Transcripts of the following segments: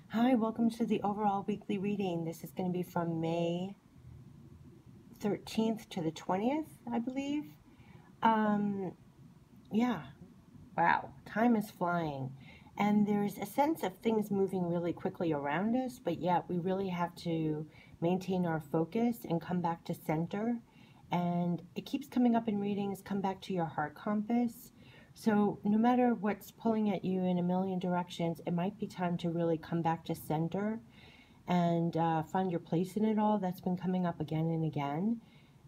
Hi, welcome to the overall weekly reading. This is going to be from May 13th to the 20th, I believe. Yeah, wow, time is flying. And there's a sense of things moving really quickly around us, but yet we really have to maintain our focus and come back to center. And it keeps coming up in readings, come back to your heart compass. So no matter what's pulling at you in a million directions, it might be time to really come back to center and find your place in it all. That's been coming up again and again.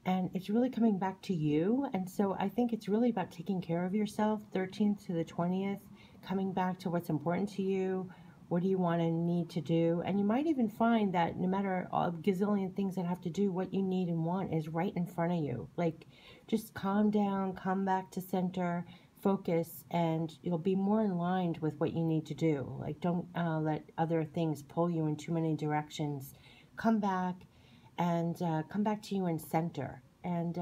And it's really coming back to you. And so I think it's really about taking care of yourself, 13th to the 20th, coming back to what's important to you. What do you want to need to do? And you might even find that no matter a gazillion things that have to do, what you need and want is right in front of you. Like, just calm down, come back to center, focus, and you'll be more in line with what you need to do. Like, don't let other things pull you in too many directions. Come back and come back to you in center. And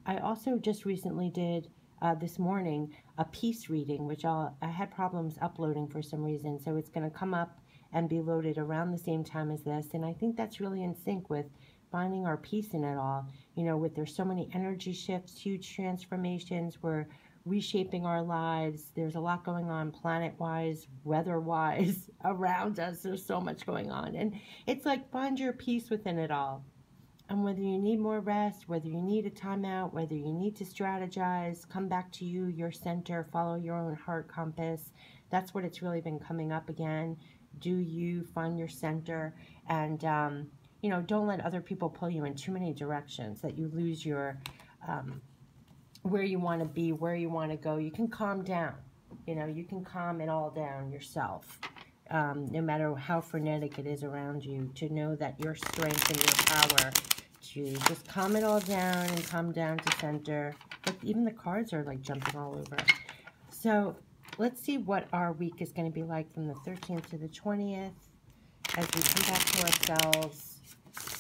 I also just recently did this morning a peace reading, which I had problems uploading for some reason, so it's going to come up and be loaded around the same time as this. And I think that's really in sync with finding our peace in it all. You know, with there's so many energy shifts, huge transformations, we're reshaping our lives. There's a lot going on planet-wise, weather-wise around us. There's so much going on, and it's like, find your peace within it all. And whether you need more rest, whether you need a timeout, whether you need to strategize, come back to you, your center, follow your own heart compass. That's what it's really been coming up again. Do you find your center? And you know, don't let other people pull you in too many directions that you lose your where you want to be, where you want to go. You can calm down. You know, you can calm it all down yourself. No matter how frenetic it is around you, to know that your strength and your power to just calm it all down and come down to center. But even the cards are like jumping all over. So let's see what our week is going to be like from the 13th to the 20th as we come back to ourselves,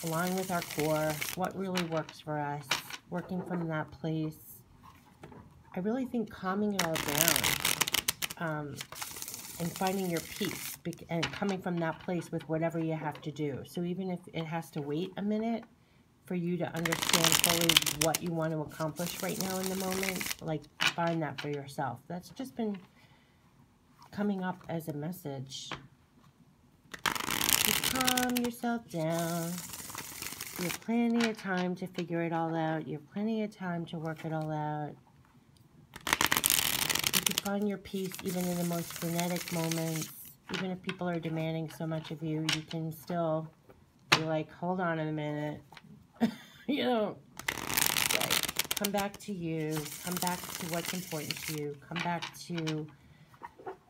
align with our core, what really works for us, working from that place. I really think calming it all down and finding your peace and coming from that place with whatever you have to do. So even if it has to wait a minute for you to understand fully what you want to accomplish right now in the moment, like, find that for yourself. That's just been coming up as a message. Just calm yourself down. You have plenty of time to figure it all out. You have plenty of time to work it all out. You can find your peace even in the most frenetic moments. Even if people are demanding so much of you, you can still be like, hold on a minute. You know, like, come back to you. Come back to what's important to you. Come back to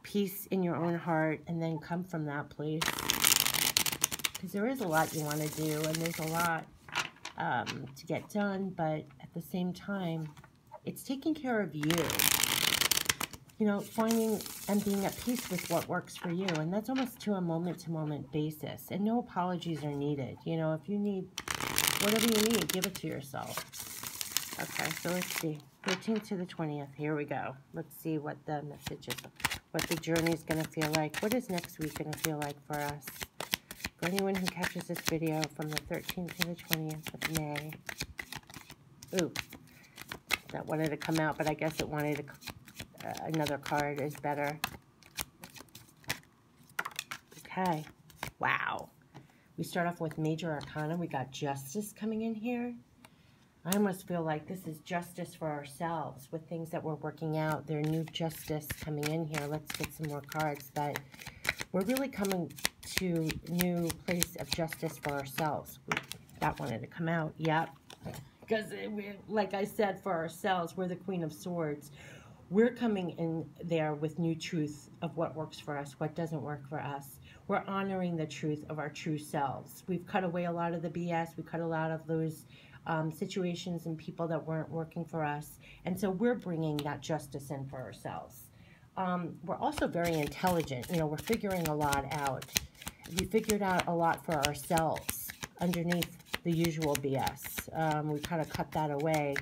peace in your own heart, and then come from that place. Because there is a lot you want to do, and there's a lot to get done, but at the same time, it's taking care of you. You know, finding and being at peace with what works for you. And that's almost to a moment-to-moment basis. And no apologies are needed. You know, if you need whatever you need, give it to yourself. Okay, so let's see. 13th to the 20th. Here we go. Let's see what the message is, what the journey is going to feel like. What is next week going to feel like for us? For anyone who catches this video from the 13th to the 20th of May. Ooh, that wanted to come out, but I guess it wanted to... another card is better. Okay. Wow. We start off with Major Arcana. We got Justice coming in here. I almost feel like this is justice for ourselves with things that we're working out. There's new justice coming in here. Let's get some more cards. But we're really coming to a new place of justice for ourselves. That wanted to come out. Yep. Because, like I said, for ourselves, we're the Queen of Swords. We're coming in there with new truth of what works for us, what doesn't work for us. We're honoring the truth of our true selves. We've cut away a lot of the BS. We cut a lot of those situations and people that weren't working for us. And so we're bringing that justice in for ourselves. We're also very intelligent. You know, we're figuring a lot out. We figured out a lot for ourselves underneath the usual BS. We kind of cut that away.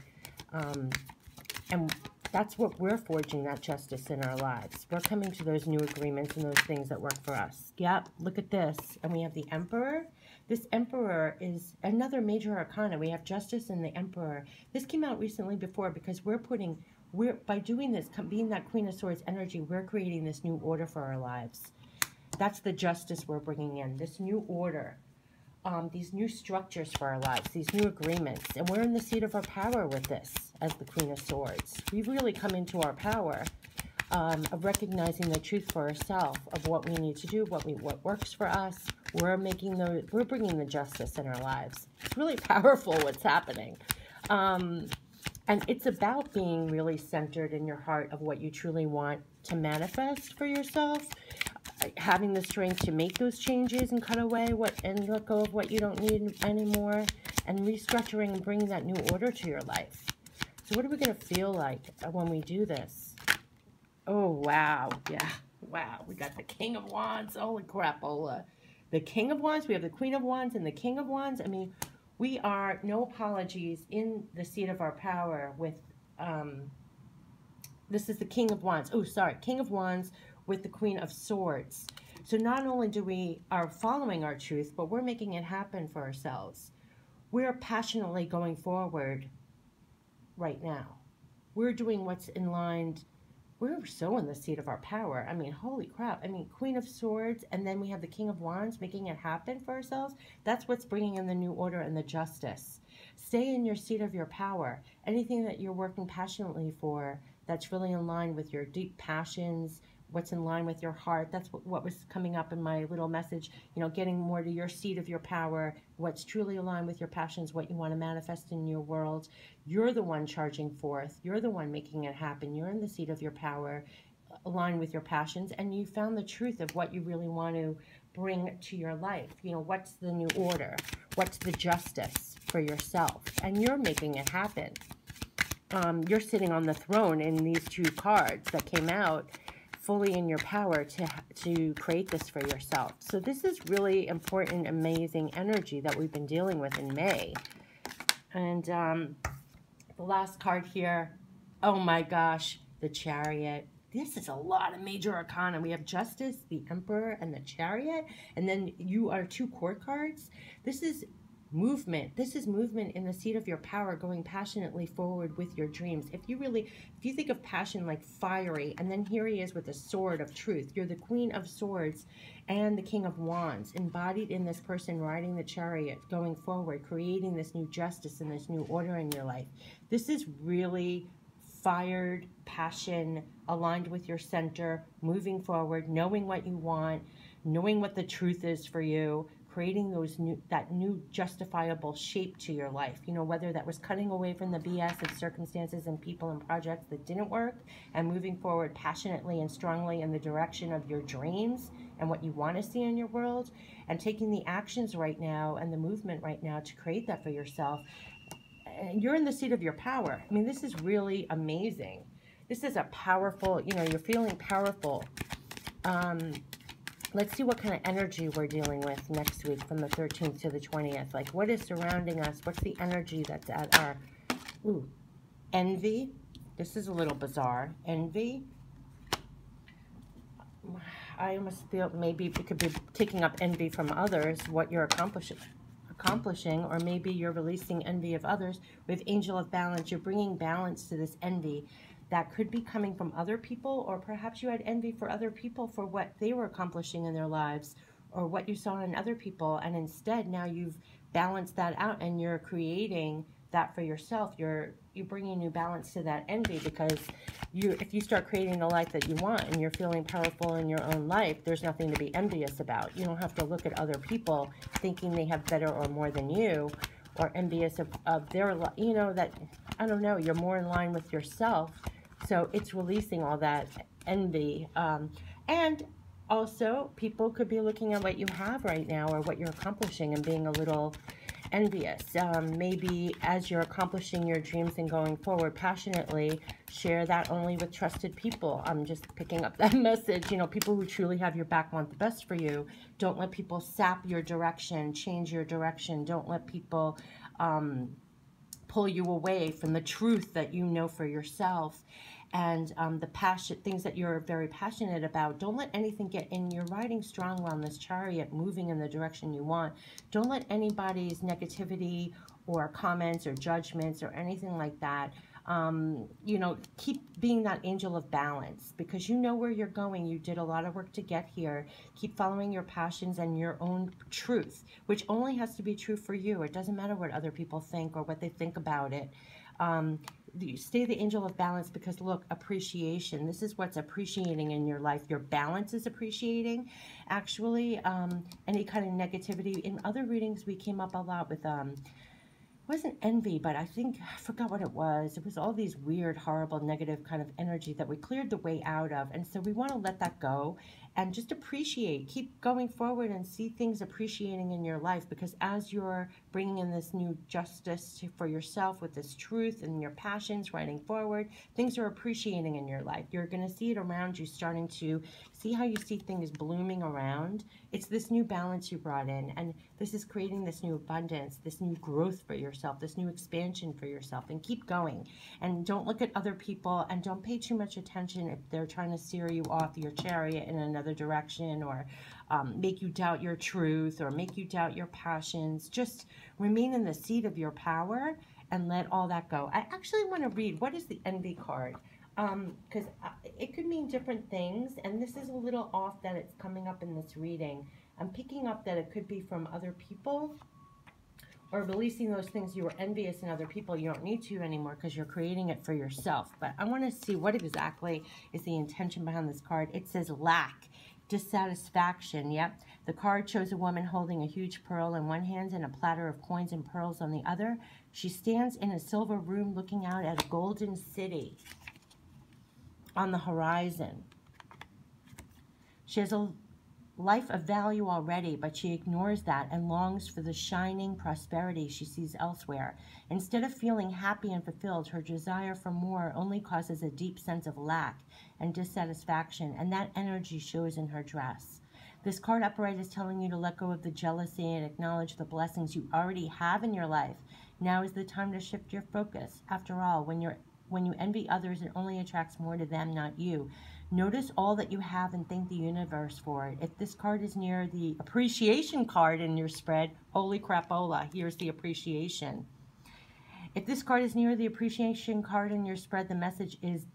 And that's what we're forging, that justice in our lives. We're coming to those new agreements and those things that work for us. Yep, look at this. And we have the Emperor. This Emperor is another major arcana. We have justice and the Emperor. This came out recently before because by doing this, being that Queen of Swords energy, we're creating this new order for our lives. That's the justice we're bringing in, this new order. These new structures for our lives, these new agreements. And we're in the seat of our power with this as the Queen of Swords. We've really come into our power of recognizing the truth for ourselves of what we need to do, what works for us. We're bringing the justice in our lives. It's really powerful what's happening. And it's about being really centered in your heart of what you truly want to manifest for yourself. Having the strength to make those changes and cut away and let go of what you don't need anymore, and restructuring and bringing that new order to your life. So what are we going to feel like when we do this? Oh, wow. Yeah. Wow. We got the King of Wands. Holy crapola. The King of Wands. We have the Queen of Wands and the King of Wands. I mean, we are, no apologies, in the seat of our power with, this is the King of Wands. Oh, sorry. King of Wands with the Queen of Swords. So not only do we are following our truth, but we're making it happen for ourselves. We're passionately going forward right now. We're doing what's in line. We're so in the seat of our power. I mean, holy crap. I mean, Queen of Swords, and then we have the King of Wands making it happen for ourselves. That's what's bringing in the new order and the justice. Stay in your seat of your power. Anything that you're working passionately for that's really in line with your deep passions, what's in line with your heart. That's what was coming up in my little message, you know, getting more to your seat of your power, what's truly aligned with your passions, what you want to manifest in your world. You're the one charging forth. You're the one making it happen. You're in the seat of your power, aligned with your passions, and you found the truth of what you really want to bring to your life. You know, what's the new order? What's the justice for yourself? And you're making it happen. You're sitting on the throne in these two cards that came out, fully in your power to create this for yourself. So this is really important, amazing energy that we've been dealing with in May. And the last card here, oh my gosh, the Chariot. This is a lot of major arcana. We have Justice, the Emperor, and the Chariot. And then you are two court cards. This is movement. This is movement in the seat of your power, going passionately forward with your dreams. If you think of passion like fiery, and then here he is with the sword of truth. You're the Queen of Swords and the King of Wands, embodied in this person riding the chariot, going forward, creating this new justice and this new order in your life. This is really fired passion, aligned with your center, moving forward, knowing what you want, knowing what the truth is for you, creating that new justifiable shape to your life. You know, whether that was cutting away from the BS of circumstances and people and projects that didn't work, and moving forward passionately and strongly in the direction of your dreams and what you want to see in your world, and taking the actions right now and the movement right now to create that for yourself. And you're in the seat of your power. I mean, this is really amazing. This is a powerful, you know, you're feeling powerful. Let's see what kind of energy we're dealing with next week from the 13th to the 20th. Like, what is surrounding us? What's the energy that's at our... Ooh, envy. This is a little bizarre. Envy. I almost feel maybe it could be taking up envy from others, what you're accomplishing, or maybe you're releasing envy of others. With Angel of Balance, you're bringing balance to this envy. That could be coming from other people, or perhaps you had envy for other people for what they were accomplishing in their lives, or what you saw in other people, and instead now you've balanced that out and you're creating that for yourself. You're bringing new balance to that envy, because if you start creating the life that you want and you're feeling powerful in your own life, there's nothing to be envious about. You don't have to look at other people thinking they have better or more than you, or envious of their, you know, that, I don't know, you're more in line with yourself. So it's releasing all that envy. And also, people could be looking at what you have right now or what you're accomplishing and being a little envious. Maybe as you're accomplishing your dreams and going forward passionately, share that only with trusted people. I'm just picking up that message. You know, people who truly have your back want the best for you. Don't let people sap your direction, change your direction. Don't let people pull you away from the truth that you know for yourself. and the passion, things that you're very passionate about. Don't let anything get in. You're riding strong on this chariot, moving in the direction you want. Don't let anybody's negativity or comments or judgments or anything like that, you know, keep being that angel of balance, because you know where you're going. You did a lot of work to get here. Keep following your passions and your own truth, which only has to be true for you. It doesn't matter what other people think or what they think about it. Stay the angel of balance, because look, appreciation, this is what's appreciating in your life. Your balance is appreciating, actually. Any kind of negativity. In other readings, we came up a lot with wasn't envy, but I forgot what it was. It was all these weird, horrible, negative kind of energy that we cleared the way out of. And so we want to let that go and just appreciate, keep going forward and see things appreciating in your life, because as you're bringing in this new justice for yourself with this truth and your passions riding forward, things are appreciating in your life. You're going to see it around you, starting to see how you see things blooming around. It's this new balance you brought in, and this is creating this new abundance, this new growth for yourself, this new expansion for yourself. And keep going, and don't look at other people, and don't pay too much attention if they're trying to steer you off your chariot in another direction, or make you doubt your truth, or make you doubt your passions. Just remain in the seat of your power and let all that go. I actually want to read, what is the envy card? Because it could mean different things, and this is a little off that it's coming up in this reading. I'm picking up that it could be from other people, or releasing those things you were envious in other people. You don't need to anymore, because you're creating it for yourself. But I want to see what exactly is the intention behind this card. It says lack, dissatisfaction. Yep. The card shows a woman holding a huge pearl in one hand and a platter of coins and pearls on the other. She stands in a silver room looking out at a golden city on the horizon. She has a life of value already, but she ignores that and longs for the shining prosperity she sees elsewhere. Instead of feeling happy and fulfilled, her desire for more only causes a deep sense of lack and dissatisfaction, and that energy shows in her dress. This card upright is telling you to let go of the jealousy and acknowledge the blessings you already have in your life. Now is the time to shift your focus. After all, when you envy others, it only attracts more to them, not you. Notice all that you have and thank the universe for it. If this card is near the appreciation card in your spread, holy crapola, here's the appreciation. If this card is near the appreciation card in your spread, the message is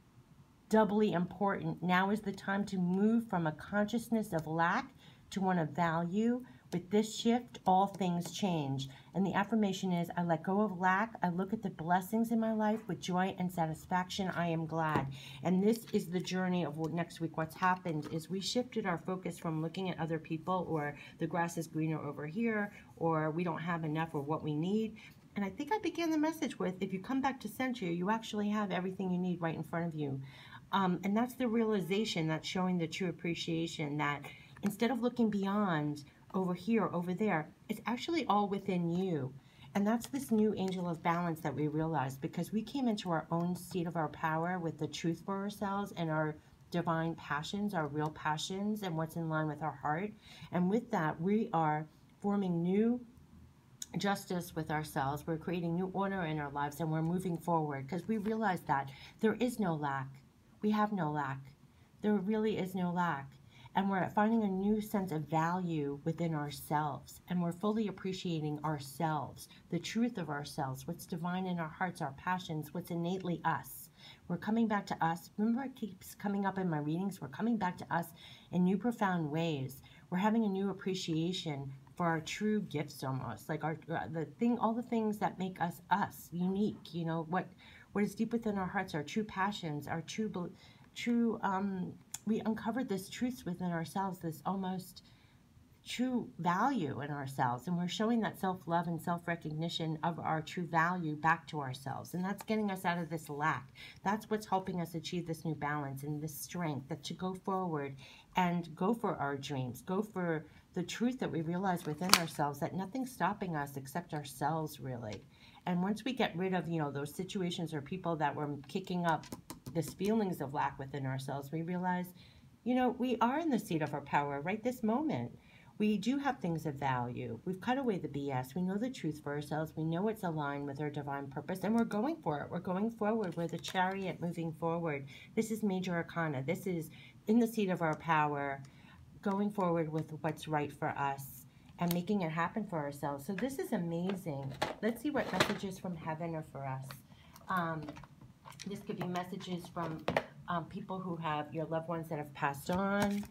doubly important. Now is the time to move from a consciousness of lack to one of value. With this shift, all things change. And the affirmation is, I let go of lack. I look at the blessings in my life with joy and satisfaction. I am glad. And this is the journey of what next week. What's happened is we shifted our focus from looking at other people, or the grass is greener over here, or we don't have enough, or what we need. And I think I began the message with, if you come back to center, you actually have everything you need right in front of you. And that's the realization, that's showing the true appreciation, that instead of looking beyond, over here, over there, it's actually all within you. And that's this new angel of balance that we realized, because we came into our own seat of our power with the truth for ourselves and our divine passions, our real passions, and what's in line with our heart. And with that, we are forming new justice with ourselves. We're creating new order in our lives, and we're moving forward, because we realize that there is no lack. We have no lack. There really is no lack. And we're finding a new sense of value within ourselves. And we're fully appreciating ourselves, the truth of ourselves, what's divine in our hearts, our passions, what's innately us. We're coming back to us. Remember, it keeps coming up in my readings. We're coming back to us in new, profound ways. We're having a new appreciation for our true gifts, almost like all the things that make us unique. You know, what is deep within our hearts, our true passions, our we uncovered this truth within ourselves, this almost true value in ourselves, and we're showing that self-love and self-recognition of our true value back to ourselves, and that's getting us out of this lack. That's what's helping us achieve this new balance and this strength that to go forward and go for our dreams, go for the truth that we realize within ourselves, that nothing's stopping us except ourselves, really. And once we get rid of, those situations or people that were kicking up this feelings of lack within ourselves, we realize, we are in the seat of our power right this moment. We do have things of value. We've cut away the BS. We know the truth for ourselves. We know it's aligned with our divine purpose, and we're going for it. We're going forward. We're the chariot moving forward. This is major arcana. This is in the seat of our power, going forward with what's right for us and making it happen for ourselves. So this is amazing. Let's see what messages from heaven are for us. This could be messages from people who have your loved ones that have passed on,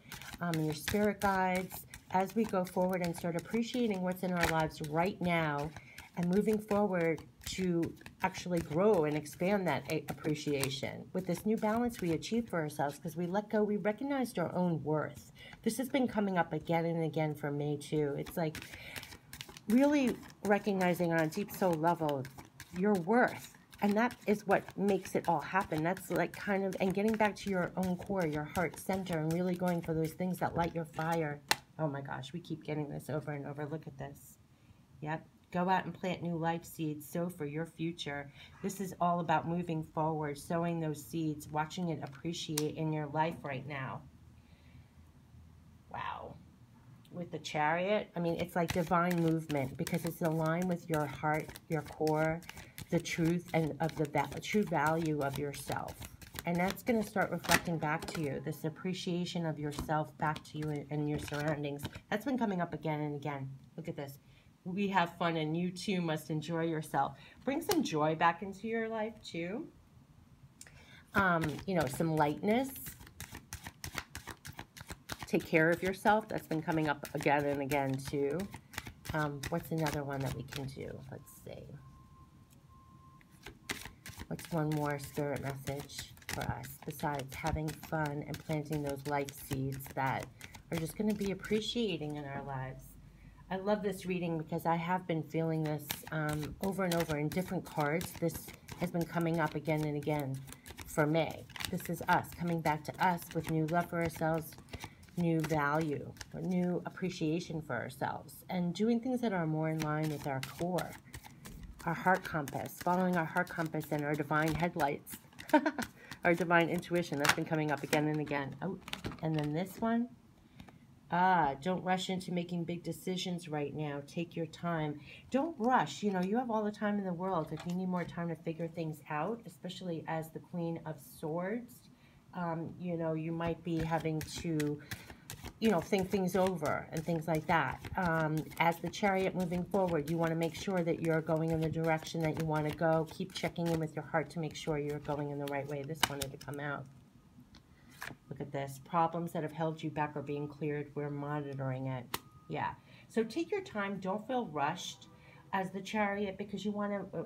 your spirit guides, as we go forward and start appreciating what's in our lives right now and moving forward to actually grow and expand that appreciation. With this new balance we achieve for ourselves, because we let go, we recognized our own worth. This has been coming up again and again for me too. It's like really recognizing on a deep soul level your worth. And that is what makes it all happen. That's like kind of, and getting back to your own core, your heart center, and really going for those things that light your fire. Oh my gosh, we keep getting this over and over. Look at this. Yep. Go out and plant new life seeds. Sow for your future. This is all about moving forward, sowing those seeds, watching it appreciate in your life right now. Wow. With the chariot, I mean, it's like divine movement because it's aligned with your heart, your core, the truth, and of the true value of yourself. And that's going to start reflecting back to you, this appreciation of yourself back to you and your surroundings. That's been coming up again and again. Look at this. We have fun and you too must enjoy yourself. Bring some joy back into your life too. You know, some lightness. Take care of yourself. That's been coming up again and again too. What's another one that we can do? Let's see. What's one more spirit message for us besides having fun and planting those life seeds that are just going to be appreciating in our lives? I love this reading because I have been feeling this over and over in different cards. This has been coming up again and again for me. This is us coming back to us with new love for ourselves, new value, new appreciation for ourselves, and doing things that are more in line with our core, our heart compass, following our heart compass and our divine headlights, our divine intuition. That's been coming up again and again. Oh, and then this one. Don't rush into making big decisions right now. Take your time. Don't rush. You know, you have all the time in the world. If you need more time to figure things out, especially as the Queen of Swords, you know, you might be having to, you know, think things over and things like that. As the Chariot moving forward, you want to make sure that you're going in the direction that you want to go. Keep checking in with your heart to make sure you're going in the right way. This wanted to come out. Look at this. Problems that have held you back are being cleared. We're monitoring it. Yeah. So take your time. Don't feel rushed as the Chariot, because you want to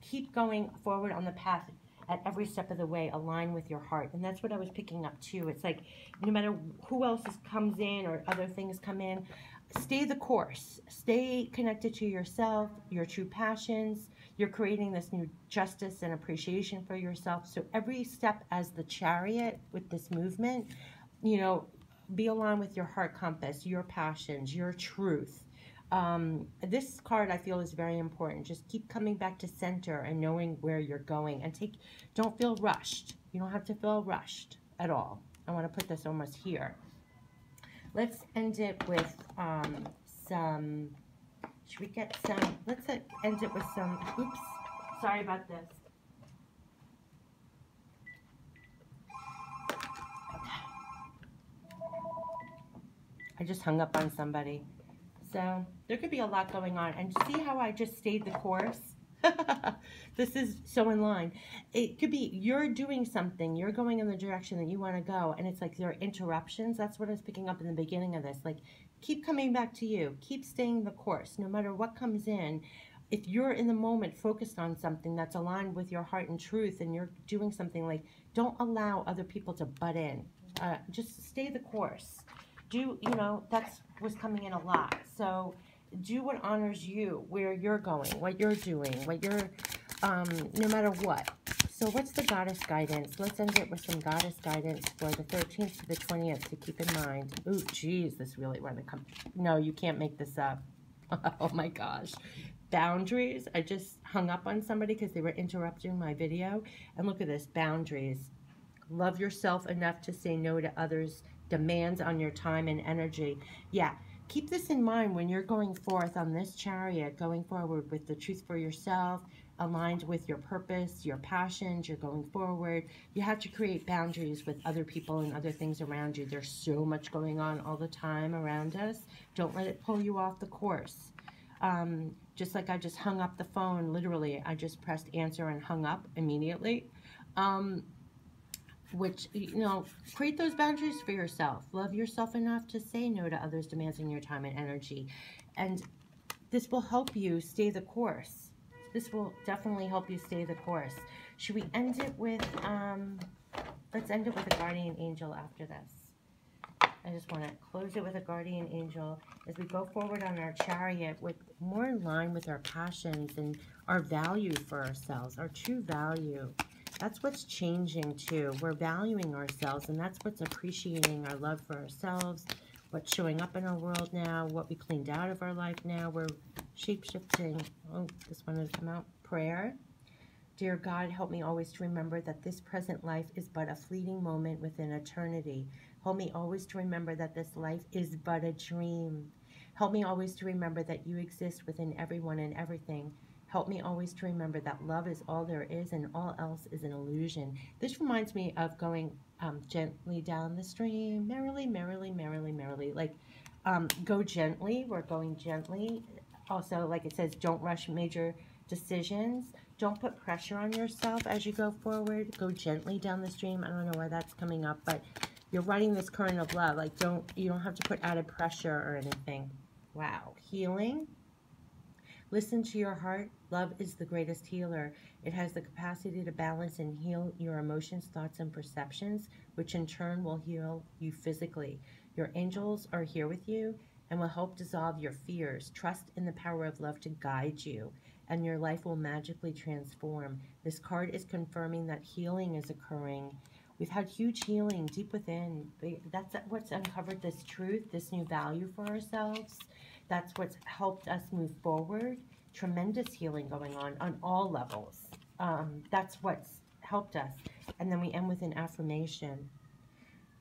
keep going forward on the path at every step of the way. Align with your heart. And that's what I was picking up too. It's like no matter who else comes in or other things come in, stay the course. Stay connected to yourself, your true passions. You're creating this new justice and appreciation for yourself. So every step as the Chariot with this movement, you know, be aligned with your heart compass, your passions, your truth. This card I feel is very important. Just keep coming back to center and knowing where you're going, and don't feel rushed. You don't have to feel rushed at all. I want to put this almost here. Let's end it with some, should we get some, let's end it with some, oops, sorry about this. I just hung up on somebody. So there could be a lot going on. And see how I just stayed the course? This is so in line. It could be you're doing something, you're going in the direction that you want to go, and it's like there are interruptions. That's what I was picking up in the beginning of this. Like, keep coming back to you. Keep staying the course. No matter what comes in, if you're in the moment focused on something that's aligned with your heart and truth, and you're doing something, like, don't allow other people to butt in. Just stay the course. You know, that's what's coming in a lot. So do what honors you, where you're going, what you're doing, what you're, no matter what. So what's the goddess guidance? Let's end it with some goddess guidance for the 13th to the 20th to keep in mind. Ooh, geez, this really wanted to come. No, you can't make this up. Oh my gosh. Boundaries. I just hung up on somebody because they were interrupting my video. And look at this, boundaries. Love yourself enough to say no to others' demands on your time and energy. Yeah. keep this in mind when you're going forth on this chariot, going forward with the truth for yourself, aligned with your purpose, your passions, you're going forward. You have to create boundaries with other people and other things around you. There's so much going on all the time around us. Don't let it pull you off the course. Just like I just hung up the phone, literally, I just pressed answer and hung up immediately. Which, create those boundaries for yourself. Love yourself enough to say no to others demanding your time and energy. And this will help you stay the course. This will definitely help you stay the course. Should we end it with, let's end it with a guardian angel after this. I just want to close it with a guardian angel as we go forward on our chariot with more in line with our passions and our value for ourselves, our true value. That's what's changing too. We're valuing ourselves, and that's what's appreciating our love for ourselves, what's showing up in our world now, what we cleaned out of our life now. We're shape-shifting. Oh, this one has come out. Prayer. Dear God, help me always to remember that this present life is but a fleeting moment within eternity. Help me always to remember that this life is but a dream. Help me always to remember that you exist within everyone and everything. Help me always to remember that love is all there is and all else is an illusion. This reminds me of going gently down the stream, merrily, merrily, merrily, merrily. Like, go gently. We're going gently. Also, like it says, don't rush major decisions. Don't put pressure on yourself as you go forward. Go gently down the stream. I don't know why that's coming up, but you're riding this current of love. Like, you don't have to put added pressure or anything. Wow. Healing. Listen to your heart. Love is the greatest healer. It has the capacity to balance and heal your emotions, thoughts, and perceptions, which in turn will heal you physically. Your angels are here with you and will help dissolve your fears. Trust in the power of love to guide you, and your life will magically transform. This card is confirming that healing is occurring. We've had huge healing deep within. That's what's uncovered this truth, this new value for ourselves. That's what's helped us move forward. Tremendous healing going on all levels. That's what's helped us. And then we end with an affirmation.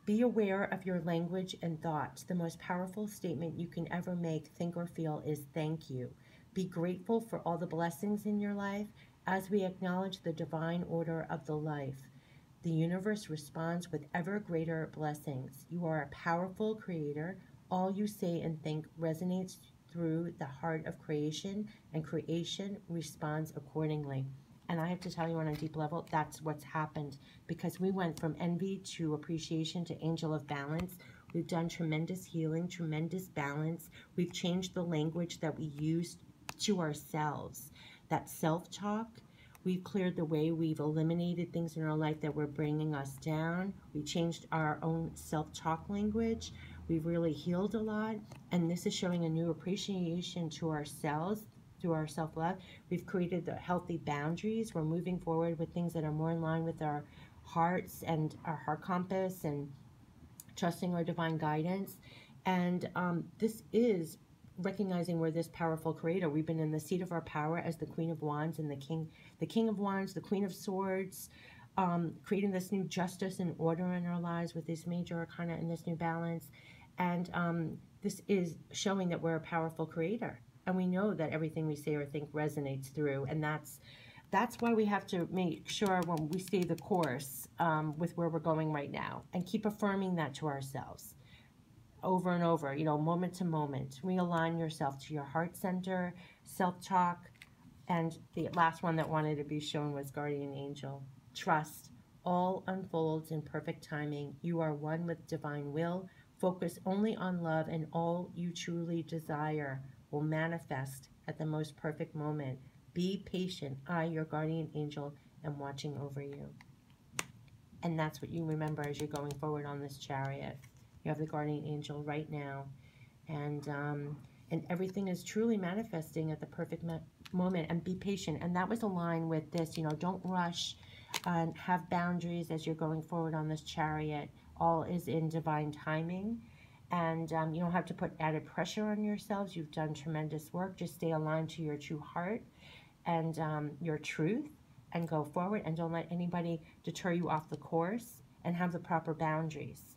Be aware of your language and thoughts. The most powerful statement you can ever make, think, or feel is thank you. Be grateful for all the blessings in your life as we acknowledge the divine order of the life. The universe responds with ever greater blessings. You are a powerful creator. All you say and think resonates through the heart of creation, and creation responds accordingly. And I have to tell you, on a deep level, that's what's happened, because we went from envy to appreciation to angel of balance. We've done tremendous healing, tremendous balance. We've changed the language that we use to ourselves, that self-talk. We've cleared the way. We've eliminated things in our life that were bringing us down. We changed our own self-talk language. We've really healed a lot, and this is showing a new appreciation to ourselves through our self-love. We've created the healthy boundaries. We're moving forward with things that are more in line with our hearts and our heart compass, and trusting our divine guidance. And this is recognizing we're this powerful creator. We've been in the seat of our power as the Queen of Wands and the King of Wands, the Queen of Swords, creating this new justice and order in our lives with this major arcana and this new balance. And this is showing that we're a powerful creator. And we know that everything we say or think resonates through. And that's why we have to make sure when we stay the course with where we're going right now, and keep affirming that to ourselves over and over, moment to moment. Realign yourself to your heart center, self-talk. And the last one that wanted to be shown was Guardian Angel. Trust. All unfolds in perfect timing. You are one with divine will. Focus only on love, and all you truly desire will manifest at the most perfect moment. Be patient. I, your guardian angel, am watching over you. And that's what you remember as you're going forward on this chariot. You have the guardian angel right now. And everything is truly manifesting at the perfect moment. And be patient. And that was aligned with this, don't rush, and have boundaries as you're going forward on this chariot. All is in divine timing. And you don't have to put added pressure on yourselves. You've done tremendous work. Just stay aligned to your true heart and your truth, and go forward. And don't let anybody deter you off the course, and have the proper boundaries.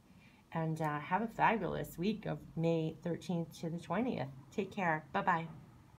And have a fabulous week of May 13th to the 20th. Take care. Bye-bye.